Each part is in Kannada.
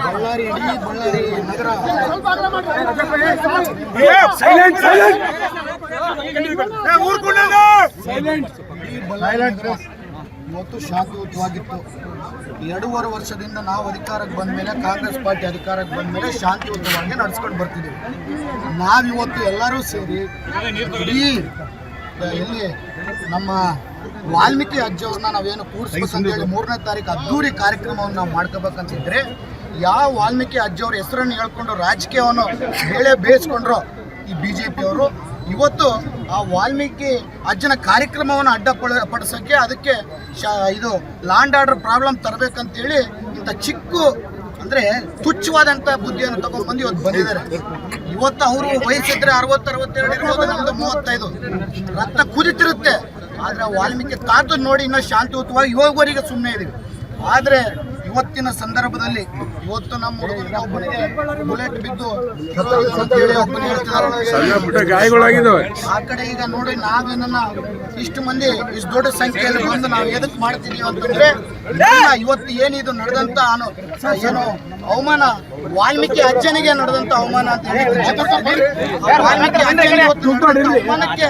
ಬಳ್ಳಾರಿ ಇಡೀ ಬಳ್ಳಾರಿ ನಗರ ಇವತ್ತು ಶಾಂತಿಯುತವಾಗಿತ್ತು. 2.5 ವರ್ಷದಿಂದ ನಾವು ಅಧಿಕಾರಕ್ಕೆ ಬಂದ ಮೇಲೆ, ಕಾಂಗ್ರೆಸ್ ಪಾರ್ಟಿ ಅಧಿಕಾರಕ್ಕೆ ಬಂದ ಮೇಲೆ ಶಾಂತಿಯುತವಾಗಿ ನಡೆಸ್ಕೊಂಡು ಬರ್ತಿದ್ದೀವಿ. ನಾವಿವತ್ತು ಎಲ್ಲರೂ ಸೇರಿ ಇಡೀ ಎಲ್ಲಿ ನಮ್ಮ ವಾಲ್ಮೀಕಿ ಅಜ್ಜವ್ರನ್ನ ನಾವೇನು ಕೂಡಿಸ್ಬೇಕಂತೇಳಿ 3ನೇ ತಾರೀಕು ಅದ್ದೂರಿ ಕಾರ್ಯಕ್ರಮವನ್ನು ನಾವು ಮಾಡ್ಕೋಬೇಕಂತಿದ್ರೆ, ಯಾವ ವಾಲ್ಮೀಕಿ ಅಜ್ಜವ್ರ ಹೆಸರನ್ನು ಹೇಳ್ಕೊಂಡು ರಾಜಕೀಯವನ್ನು ಬೇಳೆ ಬೇಯಿಸ್ಕೊಂಡ್ರು ಈ BJP ಅವರು, ಇವತ್ತು ಆ ವಾಲ್ಮೀಕಿ ಅಜ್ಜನ ಕಾರ್ಯಕ್ರಮವನ್ನು ಅಡ್ಡಪಡಿಸೋಕ್ಕೆ ಅದಕ್ಕೆ ಇದು ಲ್ಯಾಂಡ್ ಆರ್ಡರ್ ಪ್ರಾಬ್ಲಮ್ ತರಬೇಕಂತೇಳಿ ಇಂಥ ಚಿಕ್ಕ ಅಂದರೆ ತುಚ್ಛವಾದಂಥ ಬುದ್ಧಿಯನ್ನು ತಗೊಂಡ್ಬಂದು ಇವತ್ತು ಬಂದಿದ್ದಾರೆ. ಇವತ್ತು ಅವರು ವಯಸ್ಸಿದ್ರೆ 60-62 ಇರ್ಬೋದು, ನಮ್ಮದು 35, ರಕ್ತ ಕುದಿತಿರುತ್ತೆ. ಆದರೆ ವಾಲ್ಮೀಕಿ ತಾತ ನೋಡಿ ಇನ್ನೂ ಶಾಂತಿಯುತವಾಗಿ ಇವಾಗವರೆಗೆ ಸುಮ್ಮನೆ ಇದೀವಿ. ಆದರೆ ಇವತ್ತಿನ ಸಂದರ್ಭದಲ್ಲಿ ಇವತ್ತು ನಮ್ಮ ಹುಡುಗರಿಗೆ ಒಬ್ಬನಿಗೆ ಬುಲೆಟ್ ಬಿದ್ದು ಗಾಯಗಳಾಗಿದ್ದಾವೆ. ಆ ಕಡೆ ಈಗ ನೋಡಿ ನಾವೇನನ್ನ ಇಷ್ಟು ಮಂದಿ ಇಷ್ಟು ದೊಡ್ಡ ಸಂಖ್ಯೆಯಲ್ಲಿ ಬಂದು ನಾವು ಎದಕ್ಕೆ ಮಾಡ್ತಿದೀವಿ ಅಂತಂದ್ರೆ, ಇವತ್ತು ಏನಿದು ನಡೆದಂತ ಏನು ಅವಮಾನ, ವಾಲ್ಮೀಕಿ ಅಜ್ಜನಿಗೆ ನಡೆದಂತ ಅವಮಾನ ಅಂತ ಹೇಳಿ ವಾಲ್ಮೀಕಿ ಅಜ್ಜನಿಗೆ ಅವಮಾನಕ್ಕೆ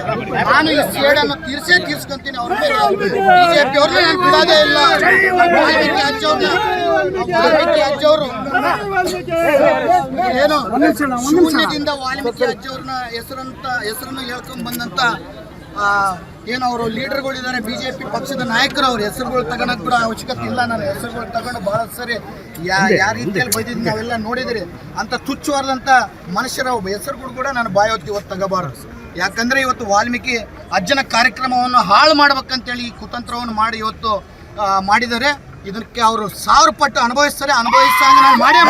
ನಾನು ಈ ಸೇಡನ್ನು ತೀರ್ಸ್ಕೊಂತೀನಿ. ಅವ್ರ ಮೇಲೆ BJP ಅವ್ರನ್ನ ನಾನು ಬಿಡೋದೇ ಇಲ್ಲ. ವಾಲ್ಮೀಕಿ ಅಜ್ಜವರು ಏನು ಶೂನ್ಯದಿಂದ ವಾಲ್ಮೀಕಿ ಅಜ್ಜವ್ರನ್ನ ಹೆಸರನ್ನು ಹೇಳ್ಕೊಂಡ್ ಬಂದಂತ ಏನು ಅವರು ಲೀಡರ್ಗಳಿದ್ದಾರೆ, BJP ಪಕ್ಷದ ನಾಯಕರು, ಅವ್ರ ಹೆಸರುಗಳು ತಗೊಳಕ್ ಕೂಡ ಅವಶ್ಯಕತೆ ಇಲ್ಲ. ನಾನು ಹೆಸರುಗಳು ತಗೊಂಡು ಬಹಳ ಸರಿ ಯಾವ ರೀತಿಯಲ್ಲಿ ಬೈದಿದ್ದು ನಾವೆಲ್ಲ ನೋಡಿದಿರಿ. ಅಂತ ತುಚ್ಛವಾದಂಥ ಮನುಷ್ಯರ ಹೆಸರುಗಳು ಕೂಡ ನಾನು ಬಾಯವತ್ತು ಇವತ್ತು ತಗೋಬಾರದು. ಯಾಕಂದ್ರೆ ಇವತ್ತು ವಾಲ್ಮೀಕಿ ಅಜ್ಜನ ಕಾರ್ಯಕ್ರಮವನ್ನು ಹಾಳು ಮಾಡ್ಬೇಕಂತೇಳಿ ಈ ಕುತಂತ್ರವನ್ನು ಮಾಡಿ ಇವತ್ತು ಮಾಡಿದ್ದಾರೆ. ಇದಕ್ಕೆ ಅವರು 1000 ಪಟ್ಟು ಅನುಭವಿಸ್ತಾರೆ. ನಾವು ಮಾಡೇ